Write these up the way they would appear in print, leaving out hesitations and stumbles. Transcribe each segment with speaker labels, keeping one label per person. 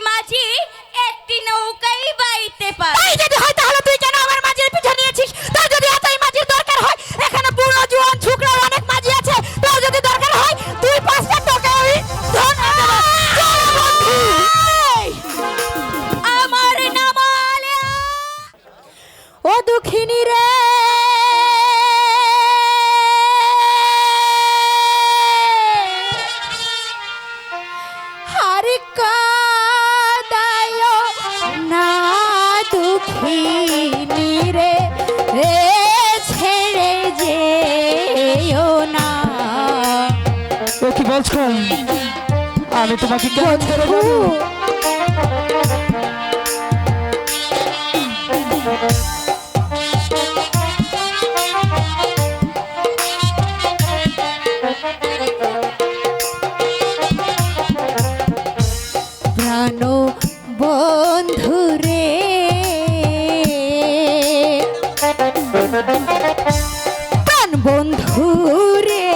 Speaker 1: মাঝি একটি নৌকাই বাইতে পারে।
Speaker 2: তাই যদি হয় তাহলে তুই কেন আমার মাঝির পিঠে নিয়েছিস? তোর যদি এতই মাঝির দরকার হয়, এখানে বুড়ো জোয়ান ছোকরা অনেক মাঝি আছে, তোর যদি দরকার হয় তুই 5 লাখ টাকা ওই ধন
Speaker 1: আমার নাম আলেয়া।
Speaker 2: ও দুঃখিনী রে, হারি কাদায় না দুঃখিনী রে, রে ছেড়ে যেও না।
Speaker 3: ও কি বলছো? আমি তোমাকে কেন ছেড়ে যাবো?
Speaker 2: প্রাণ বন্ধু রে, প্রাণ বন্ধু রে,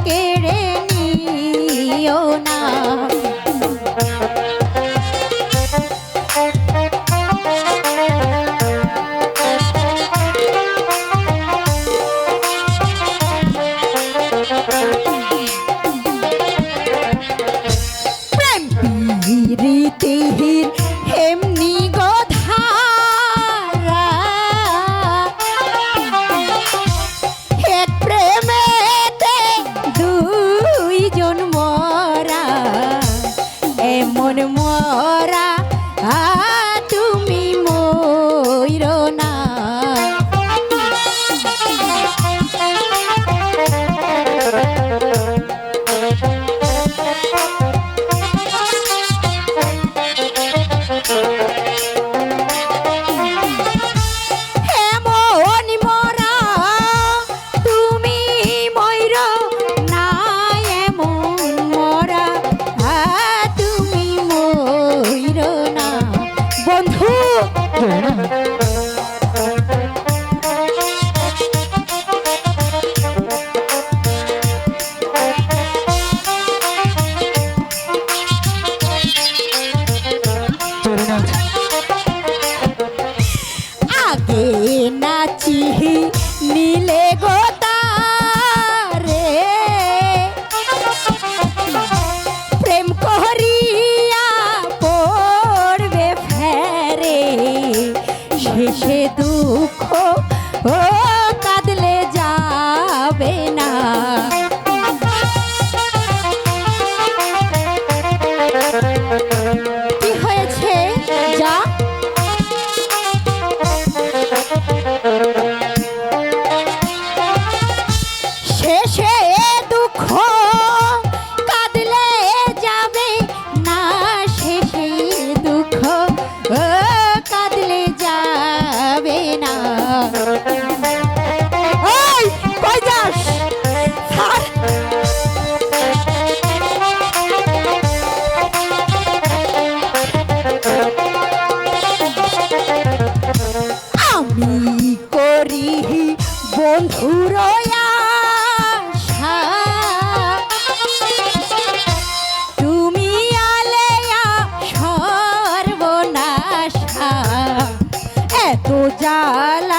Speaker 2: কেড়ে নিও না। প্রেম প্রীতিহীন এমনি গোধারা, এক প্রেমেতে দুইজন মরা, এমন মরা তুমি মইরো না। এমন মরা তুমি মইরো না, এমন মরা তুমি মইরো না বন্ধু। আগে নাচি নীলে গোতারে, প্রেম করিয়া পড়বে ফেরে, শেষে দুঃখ ও কাঁদলে যাবে না। কি হয়েছে যা? শেষে দুঃখ কাঁদলে যাবে না, শেষে দুঃখ কাঁদলে যাবে না। ওই কই যাস? ছাড়। আমি করি বন্ধুর আশা, তুমি আলেয়া সর্বনাশা, এত জ্বালা